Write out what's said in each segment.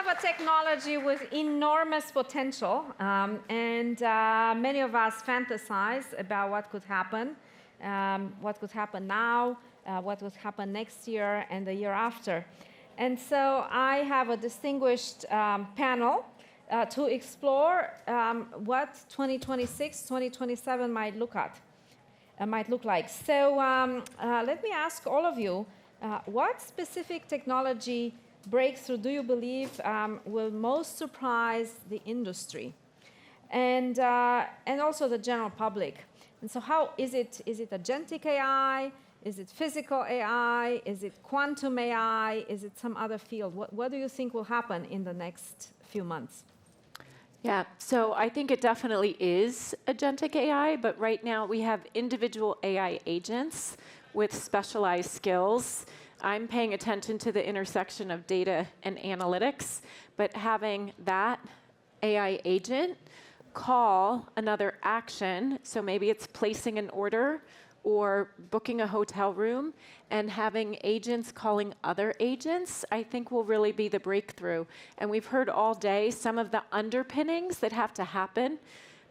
have a technology with enormous potential, and many of us fantasize about what could happen now, what would happen next year and the year after. And so I have a distinguished panel to explore what 2026, 2027 might look like. So let me ask all of you, what specific technology breakthrough do you believe will most surprise the industry and also the general public? And so how is it agentic AI? Is it physical AI? Is it quantum AI? Is it some other field? What do you think will happen in the next few months? Yeah, so I think it definitely is agentic AI, but right now we have individual AI agents with specialized skills. I'm paying attention to the intersection of data and analytics, but having that AI agent call another action, so maybe it's placing an order or booking a hotel room, and having agents calling other agents, I think will really be the breakthrough. And we've heard all day some of the underpinnings that have to happen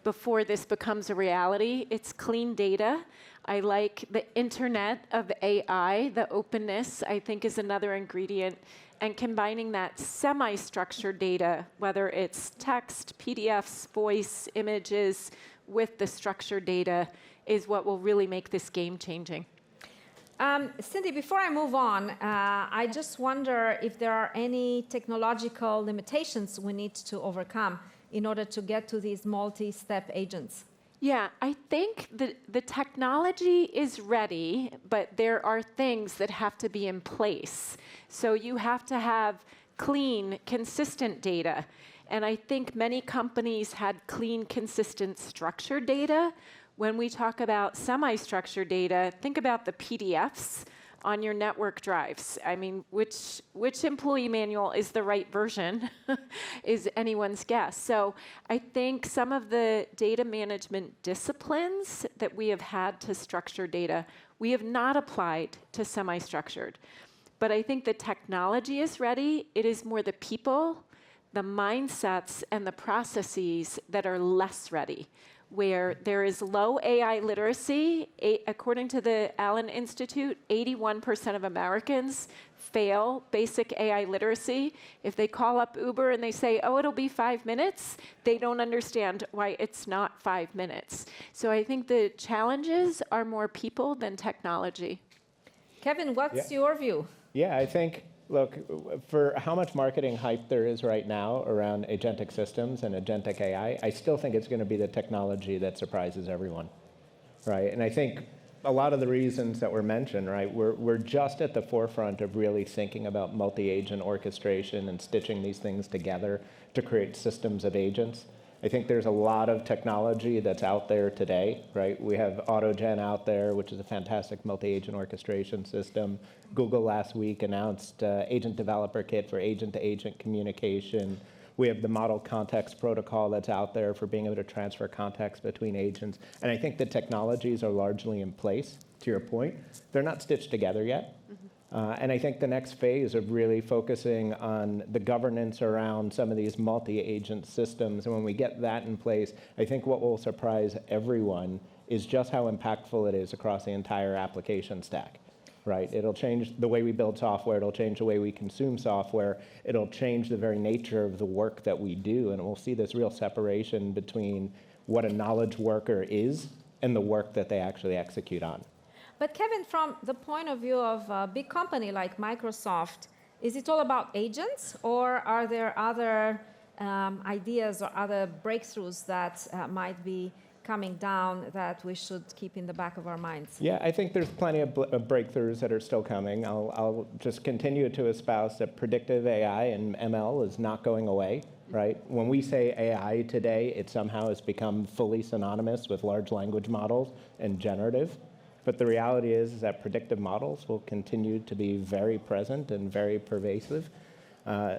before this becomes a reality. It's clean data. I like the internet of AI, the openness, I think is another ingredient. And combining that semi-structured data, whether it's text, PDFs, voice, images, with the structured data, is what will really make this game changing. Cindy, before I move on, I just wonder if there are any technological limitations we need to overcome in order to get to these multi-step agents. Yeah, I think the technology is ready, but there are things that have to be in place. So you have to have clean, consistent data. And I think many companies had clean, consistent, structured data. When we talk about semi-structured data, think about the PDFs on your network drives. I mean, which employee manual is the right version is anyone's guess. So I think some of the data management disciplines that we have had to structure data, we have not applied to semi-structured. But I think the technology is ready. It is more the people, the mindsets, and the processes that are less ready, where there is low AI literacy. According to the Allen Institute, 81% of Americans fail basic AI literacy. If they call up Uber and they say, oh, it'll be 5 minutes, they don't understand why it's not 5 minutes. So I think the challenges are more people than technology. Kevin, what's your view? Yeah, I think, look, for how much marketing hype there is right now around agentic systems and agentic AI, I still think it's going to be the technology that surprises everyone, right? And I think a lot of the reasons that were mentioned, right, we're just at the forefront of really thinking about multi-agent orchestration and stitching these things together to create systems of agents. I think there's a lot of technology that's out there today, right? We have AutoGen out there, which is a fantastic multi-agent orchestration system. Google last week announced Agent Developer Kit for agent-to-agent communication. We have the Model Context Protocol that's out there for being able to transfer context between agents. And I think the technologies are largely in place, to your point. They're not stitched together yet. And I think the next phase of really focusing on the governance around some of these multi-agent systems, and when we get that in place, I think what will surprise everyone is just how impactful it is across the entire application stack, right? It'll change the way we build software, it'll change the way we consume software, it'll change the very nature of the work that we do, and we'll see this real separation between what a knowledge worker is and the work that they actually execute on. But Kevin, from the point of view of a big company like Microsoft, is it all about agents, or are there other ideas or other breakthroughs that might be coming down that we should keep in the back of our minds? Yeah, I think there's plenty of breakthroughs that are still coming. I'll just continue to espouse that predictive AI and ML is not going away, right? When we say AI today, it somehow has become fully synonymous with large language models and generative. But the reality is that predictive models will continue to be very present and very pervasive.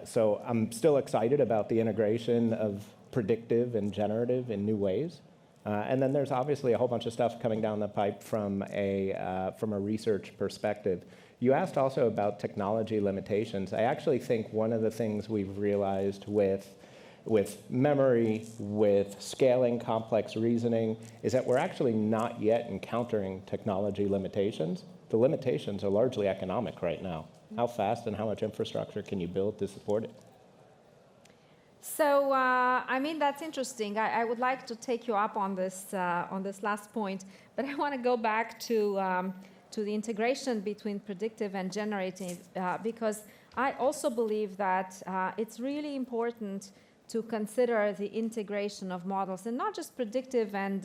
So I'm still excited about the integration of predictive and generative in new ways. And then there's obviously a whole bunch of stuff coming down the pipe from a research perspective. You asked also about technology limitations. I actually think one of the things we've realized with memory, with scaling complex reasoning, is that we're actually not yet encountering technology limitations. The limitations are largely economic right now. How fast and how much infrastructure can you build to support it? So, I mean, that's interesting. I would like to take you up on this last point, but I want to go back to the integration between predictive and generative, because I also believe that it's really important to consider the integration of models, and not just predictive and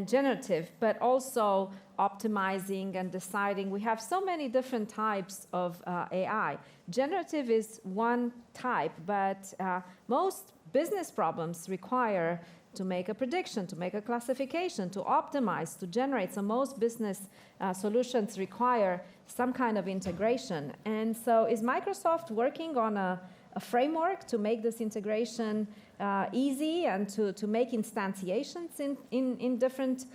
generative, but also optimizing and deciding. We have so many different types of AI. Generative is one type, but most business problems require to make a prediction, to make a classification, to optimize, to generate. So most business solutions require some kind of integration. And so is Microsoft working on a framework to make this integration easy and to make instantiations in different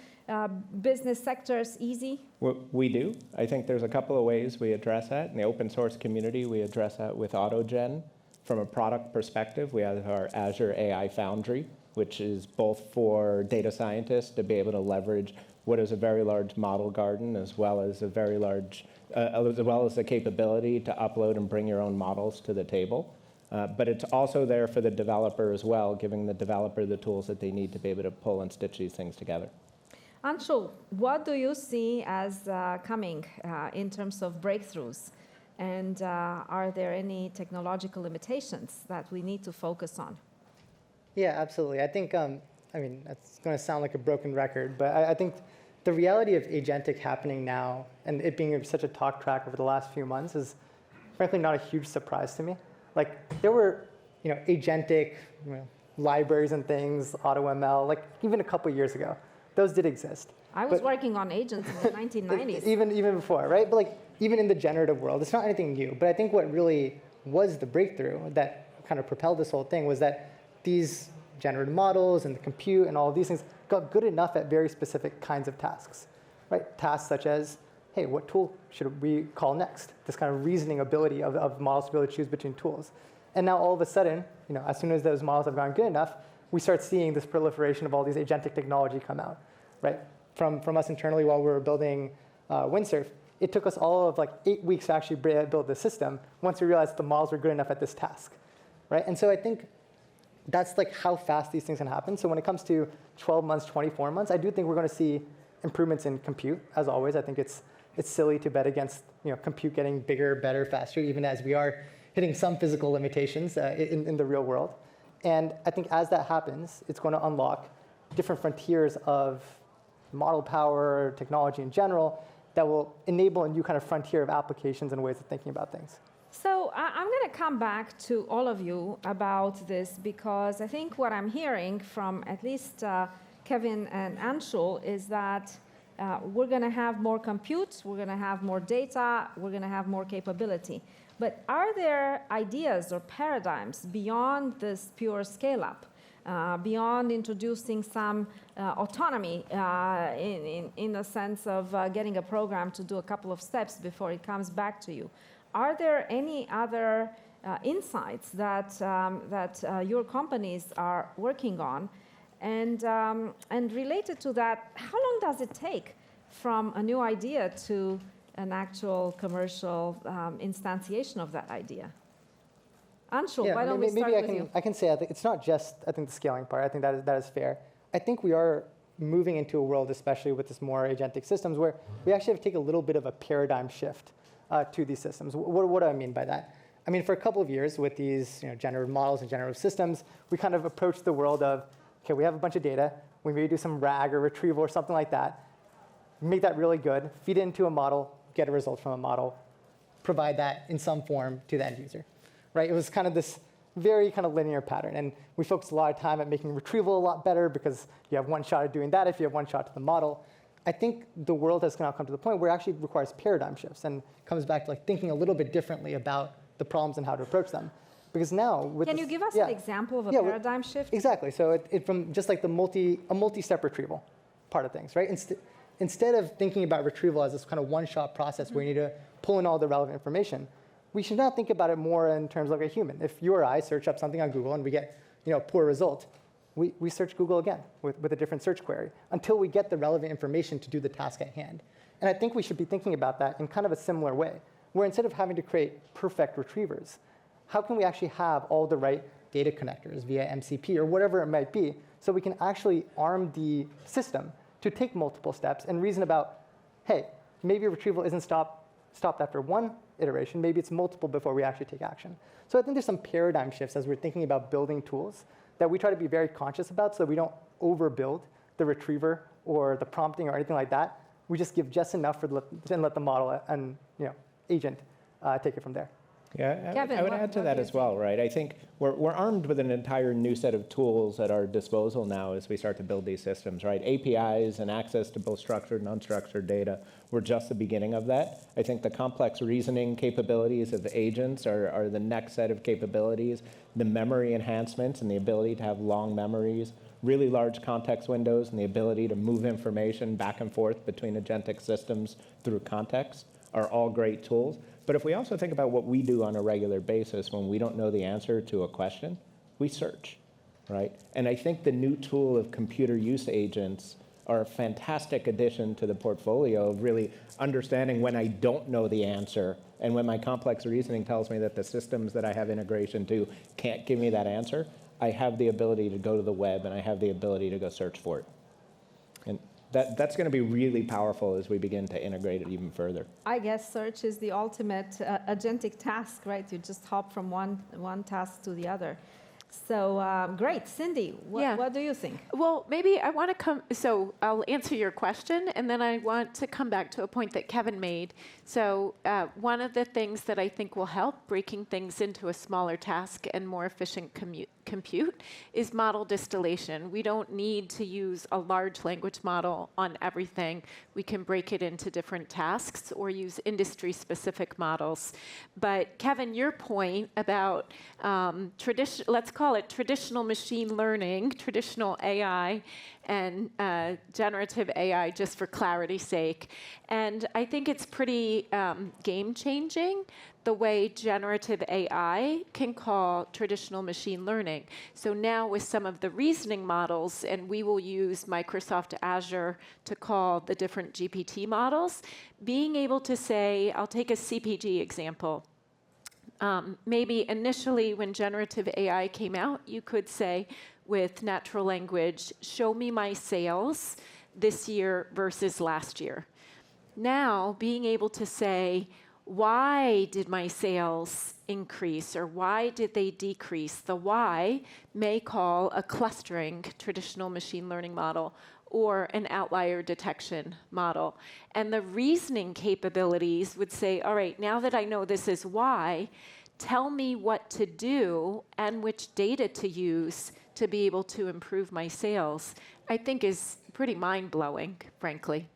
business sectors easy? We do. I think there's a couple of ways we address that. In the open source community, we address that with AutoGen. From a product perspective, we have our Azure AI Foundry, which is both for data scientists to be able to leverage what is a very large model garden, as well as a very large, as well as the capability to upload and bring your own models to the table. But it's also there for the developer as well, giving the developer the tools that they need to be able to pull and stitch these things together. Anshul, what do you see as coming in terms of breakthroughs? And are there any technological limitations that we need to focus on? Yeah, absolutely. I think, I mean, that's going to sound like a broken record, but I think the reality of agentic happening now and it being such a talk track over the last few months is frankly not a huge surprise to me. Like there were, agentic libraries and things, AutoML, like even a couple years ago, those did exist. I was working on agents in the 1990s. Even before, right? But like even in the generative world, it's not anything new. But I think what really was the breakthrough that kind of propelled this whole thing was that these generative models and the compute and all of these things got good enough at very specific kinds of tasks, right? Tasks such as, hey, what tool should we call next? This kind of reasoning ability of models to be able to choose between tools. And now all of a sudden, as soon as those models have gotten good enough, we start seeing this proliferation of all these agentic technology come out, right? From us internally while we were building Windsurf, it took us all of like 8 weeks to actually build the system once we realized the models were good enough at this task, right? And so I think that's like how fast these things can happen. So when it comes to 12 months, 24 months, I do think we're going to see improvements in compute, as always. I think it's silly to bet against compute getting bigger, better, faster, even as we are hitting some physical limitations in the real world. And I think as that happens, it's going to unlock different frontiers of model power, technology in general, that will enable a new kind of frontier of applications and ways of thinking about things. So I'm going to come back to all of you about this, because I think what I'm hearing from at least Kevin and Anshul is that we're going to have more compute, we're going to have more data, we're going to have more capability. But are there ideas or paradigms beyond this pure scale-up, beyond introducing some autonomy in the sense of getting a program to do a couple of steps before it comes back to you? Are there any other insights that your companies are working on? And related to that, how long does it take from a new idea to an actual commercial instantiation of that idea? Anshul, why don't we start with you? I can say I think it's not just the scaling part. I think that is fair. I think we are moving into a world, especially with this more agentic systems, where we actually have to take a little bit of a paradigm shift to these systems. What do I mean by that? I mean, for a couple of years with these generative models and generative systems, we kind of approached the world of, okay, we have a bunch of data, we maybe do some RAG or retrieval or something like that, make that really good, feed it into a model, get a result from a model, provide that in some form to the end user, right? It was kind of this very kind of linear pattern. And we focused a lot of time at making retrieval a lot better because you have one shot at doing that if you have one shot to the model. I think the world has now come to the point where it actually requires paradigm shifts and comes back to like thinking a little bit differently about the problems and how to approach them. Because now with Can you give us an example of a paradigm shift? Exactly. So it from just like a multi-step retrieval part of things, right? Instead of thinking about retrieval as this kind of one-shot process where you need to pull in all the relevant information. We should now think about it more in terms of like a human. If you or I search up something on Google and we get poor result, we search Google again with a different search query until we get the relevant information to do the task at hand. And I think we should be thinking about that in kind of a similar way, where instead of having to create perfect retrievers, how can we actually have all the right data connectors via MCP or whatever it might be, so we can actually arm the system to take multiple steps and reason about, hey, maybe retrieval isn't stopped after one iteration, maybe it's multiple before we actually take action. So I think there's some paradigm shifts as we're thinking about building tools that we try to be very conscious about so we don't overbuild the retriever or the prompting or anything like that. We just give just enough and let the model and agent take it from there. Yeah, Kevin, I would what add to do that you as well, right? I think we're armed with an entire new set of tools at our disposal now as we start to build these systems, right? APIs and access to both structured and unstructured data, we're just the beginning of that. I think the complex reasoning capabilities of the agents are the next set of capabilities. The memory enhancements and the ability to have long memories, really large context windows, and the ability to move information back and forth between agentic systems through context are all great tools. But if we also think about what we do on a regular basis when we don't know the answer to a question, we search, right? And I think the new tool of computer use agents are a fantastic addition to the portfolio of really understanding when I don't know the answer and when my complex reasoning tells me that the systems that I have integration to can't give me that answer, I have the ability to go to the web and I have the ability to go search for it. And that's going to be really powerful as we begin to integrate it even further. I guess search is the ultimate agentic task, right? You just hop from one task to the other. So great. Cindy, what do you think? Well, maybe I want to come, so I'll answer your question, and then I want to come back to a point that Kevin made. So one of the things that I think will help breaking things into a smaller task and more efficient compute is model distillation. We don't need to use a large language model on everything. We can break it into different tasks or use industry-specific models. But Kevin, your point about let's call it traditional machine learning, traditional AI, and generative AI, just for clarity's sake. And I think it's pretty game-changing the way generative AI can call traditional machine learning. So now with some of the reasoning models, and we will use Microsoft Azure to call the different GPT models, being able to say, I'll take a CPG example. Maybe initially when generative AI came out, you could say with natural language, show me my sales this year versus last year. Now, being able to say, why did my sales increase or why did they decrease? The why may call a clustering traditional machine learning model or an outlier detection model. And the reasoning capabilities would say, all right, now that I know this is why, tell me what to do and which data to use to be able to improve my sales, I think is pretty mind-blowing, frankly.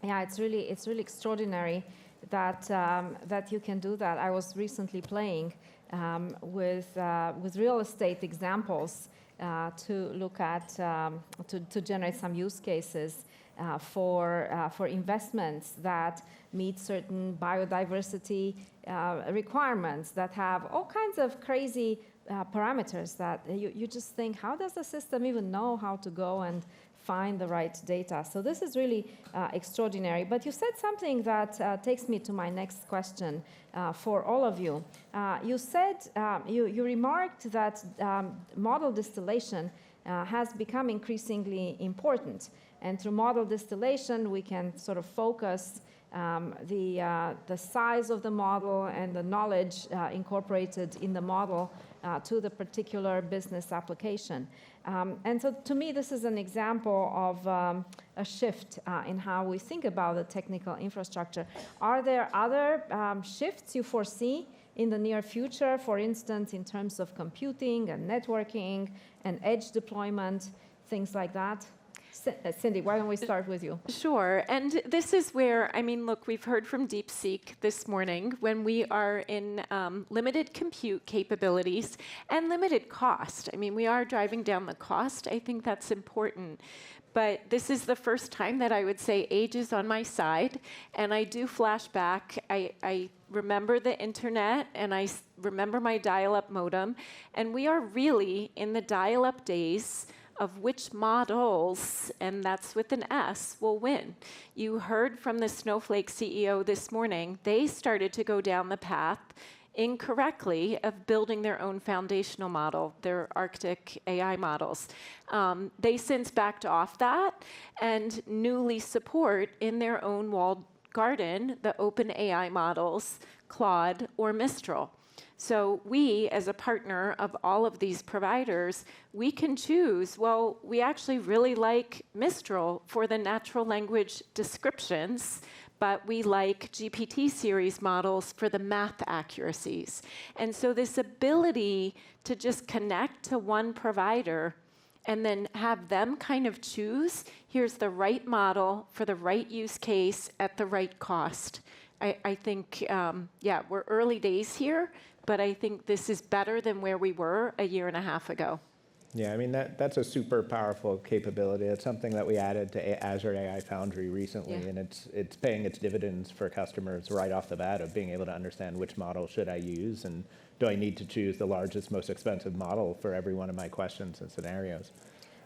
Yeah, it's really extraordinary that you can do that. I was recently playing with real estate examples to look at to generate some use cases for investments that meet certain biodiversity requirements that have all kinds of crazy parameters that you just think, how does the system even know how to go and find the right data? So this is really extraordinary. But you said something that takes me to my next question for all of you. You said, you remarked that model distillation has become increasingly important. And through model distillation, we can sort of focus the size of the model and the knowledge incorporated in the model to the particular business application. And so to me, this is an example of a shift in how we think about the technical infrastructure. Are there other shifts you foresee in the near future, for instance, in terms of computing and networking and edge deployment, things like that? Cindy, why don't we start with you? Sure. And this is where, I mean, look, we've heard from DeepSeek this morning when we are in limited compute capabilities and limited cost. I mean, we are driving down the cost. I think that's important. But this is the first time that I would say age is on my side. And I do flashback. I remember the internet, and I remember my dial-up modem. And we are really in the dial-up days of which models, and that's with an S, will win. You heard from the Snowflake CEO this morning. They started to go down the path incorrectly of building their own foundational model, their Arctic AI models. They since backed off that and newly support in their own walled garden the open AI models, Claude or Mistral. So we, as a partner of all of these providers, we can choose, well, we actually really like Mistral for the natural language descriptions, but we like GPT series models for the math accuracies. And so this ability to just connect to one provider and then have them kind of choose, here's the right model for the right use case at the right cost. I think, yeah, we're early days here, but I think this is better than where we were a year and a half ago. Yeah, I mean, that's a super powerful capability. It's something that we added to Azure AI Foundry recently, and it's paying its dividends for customers right off the bat of being able to understand which model should I use, and do I need to choose the largest, most expensive model for every one of my questions and scenarios.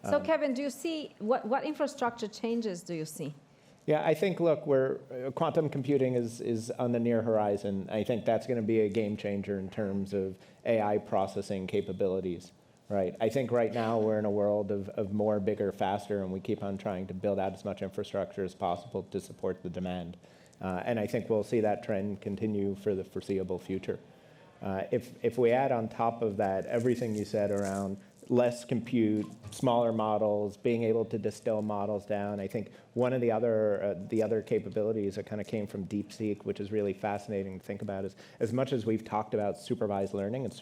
So Kevin, do you see, what infrastructure changes do you see? Yeah, I think, look, quantum computing is on the near horizon. I think that's going to be a game changer in terms of AI processing capabilities, right? I think right now we're in a world of more, bigger, faster, and we keep on trying to build out as much infrastructure as possible to support the demand. And I think we'll see that trend continue for the foreseeable future. If we add on top of that everything you said around less compute, smaller models, being able to distill models down. I think one of the other capabilities that kind of came from DeepSeek, which is really fascinating to think about, is as much as we've talked about supervised learning and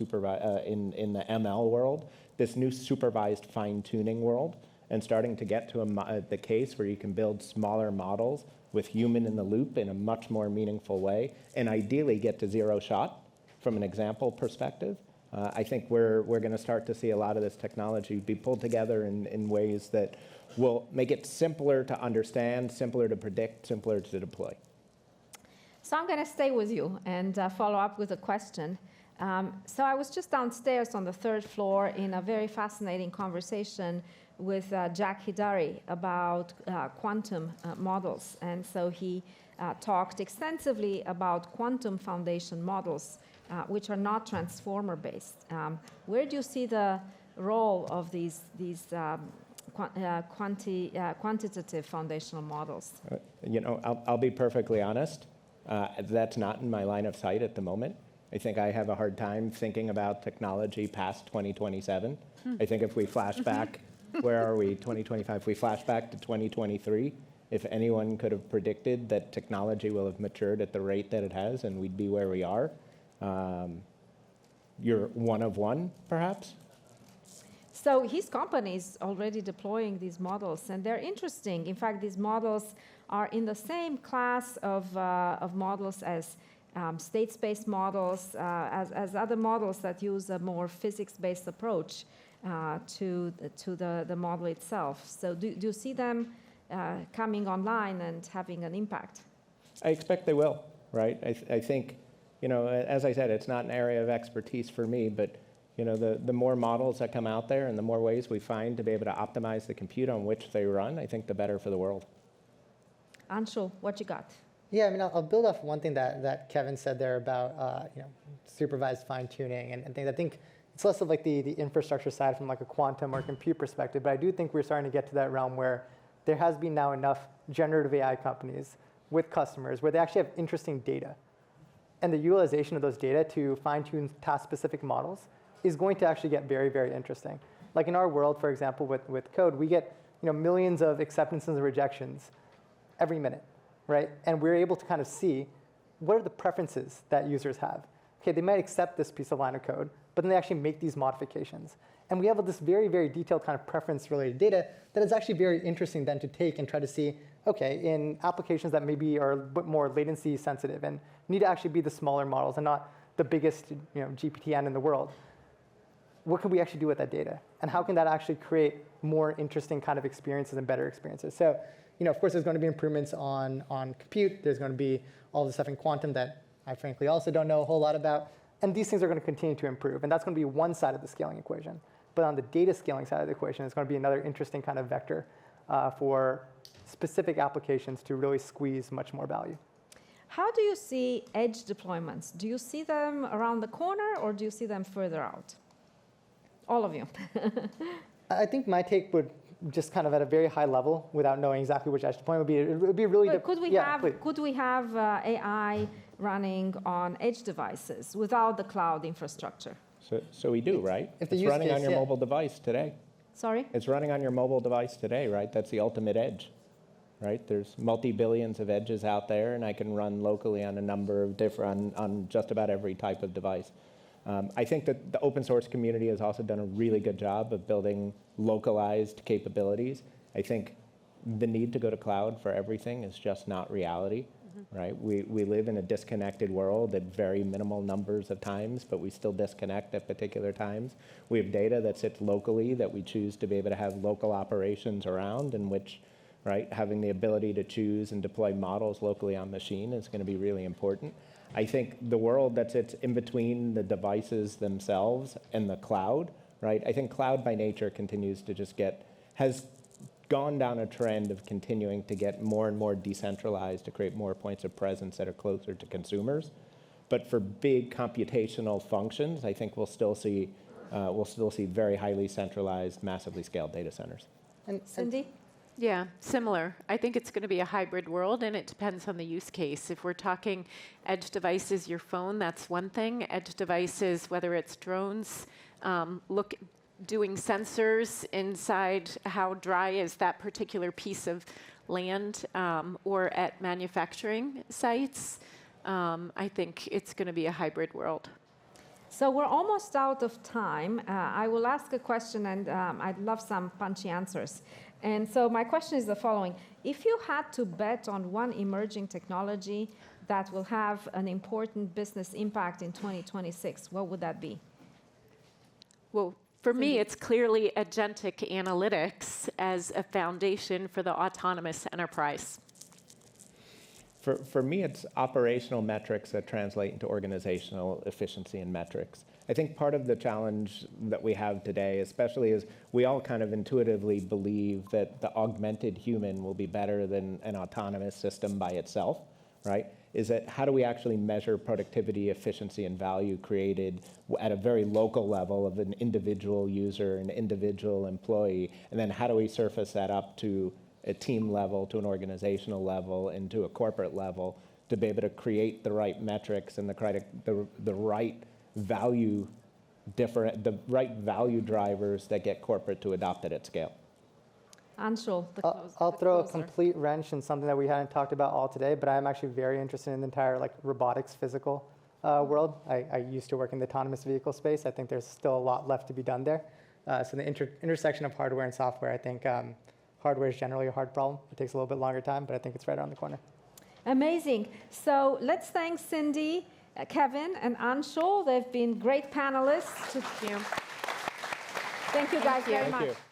in the ML world, this new supervised fine-tuning world, and starting to get to the case where you can build smaller models with human in the loop in a much more meaningful way, and ideally get to zero shot from an example perspective. I think we're going to start to see a lot of this technology be pulled together in ways that will make it simpler to understand, simpler to predict, simpler to deploy. So I'm going to stay with you and follow up with a question. So I was just downstairs on the 3rd floor in a very fascinating conversation with Jack Hidari about quantum models. And so he talked extensively about quantum foundation models, which are not transformer-based. Where do you see the role of these quantitative foundational models? I'll be perfectly honest. That's not in my line of sight at the moment. I think I have a hard time thinking about technology past 2027. I think if we flash back, where are we, 2025? If we flash back to 2023, if anyone could have predicted that technology will have matured at the rate that it has and we'd be where we are, you're one of one, perhaps? So his company is already deploying these models, and they're interesting. In fact, these models are in the same class of models as state space models, as other models that use a more physics-based approach to the model itself. So do you see them coming online and having an impact? I expect they will, right? I think, as I said, it's not an area of expertise for me, but the more models that come out there and the more ways we find to be able to optimize the compute on which they run, I think the better for the world. Anshul, what you got? Yeah, I mean, I'll build off one thing that Kevin said there about supervised fine-tuning and things. I think it's less of like the infrastructure side from like a quantum or compute perspective, but I do think we're starting to get to that realm where there has been now enough generative AI companies with customers where they actually have interesting data. And the utilization of those data to fine-tune task-specific models is going to actually get very, very interesting. Like in our world, for example, with code, we get millions of acceptances and rejections every minute, right? And we're able to kind of see what are the preferences that users have. okay, they might accept this piece of line of code, but then they actually make these modifications. And we have this very, very detailed kind of preference-related data that is actually very interesting then to take and try to see, okay, in applications that maybe are a bit more latency sensitive and need to actually be the smaller models and not the biggest GPTN in the world, what can we actually do with that data? And how can that actually create more interesting kind of experiences and better experiences? So, of course, there's going to be improvements on compute. There's going to be all the stuff in quantum that I frankly also don't know a whole lot about. And these things are going to continue to improve. And that's going to be one side of the scaling equation. But on the data scaling side of the equation, it's going to be another interesting kind of vector for specific applications to really squeeze much more value. How do you see edge deployments? Do you see them around the corner, or do you see them further out? All of you. I think my take would just kind of at a very high level, without knowing exactly which edge deployment would be really. But could we have AI running on edge devices without the cloud infrastructure? So we do, right? If the it's use running case, on your mobile device today. Sorry? It's running on your mobile device today, right? That's the ultimate edge, right? There's multi-billions of edges out there, and I can run locally on a number of different, on just about every type of device. I think that the open source community has also done a really good job of building localized capabilities. I think the need to go to cloud for everything is just not reality, right? We live in a disconnected world at very minimal numbers of times, but we still disconnect at particular times. We have data that sits locally that we choose to be able to have local operations around, in which, right, having the ability to choose and deploy models locally on machine is going to be really important. I think the world that sits in between the devices themselves and the cloud, right? I think cloud by nature continues to has gone down a trend of continuing to get more and more decentralized to create more points of presence that are closer to consumers. But for big computational functions, I think we'll still see very highly centralized, massively scaled data centers. And Cindy? Yeah, similar. I think it's going to be a hybrid world, and it depends on the use case. If we're talking edge devices, your phone, that's one thing. Edge devices, whether it's drones, doing sensors inside how dry is that particular piece of land, or at manufacturing sites, I think it's going to be a hybrid world. So we're almost out of time. I will ask a question, and I'd love some punchy answers. And so my question is the following. If you had to bet on one emerging technology that will have an important business impact in 2026, what would that be? Well, for me, it's clearly agentic analytics as a foundation for the autonomous enterprise. For me, it's operational metrics that translate into organizational efficiency and metrics. I think part of the challenge that we have today, especially, is we all kind of intuitively believe that the augmented human will be better than an autonomous system by itself, right? Is that how do we actually measure productivity, efficiency, and value created at a very local level of an individual user, an individual employee, and then how do we surface that up to a team level, to an organizational level, and to a corporate level to be able to create the right metrics and the right value drivers that get corporate to adopt it at scale. Anshul, I'll throw a complete wrench in something that we hadn't talked about all today, but I'm actually very interested in the entire robotics physical world. I used to work in the autonomous vehicle space. I think there's still a lot left to be done there. So the intersection of hardware and software, I think hardware is generally a hard problem. It takes a little bit longer time, but I think it's right around the corner. Amazing. So let's thank Cindy, Kevin, and Anshul. They've been great panelists. Thank you. Thank you guys very much. Thank you.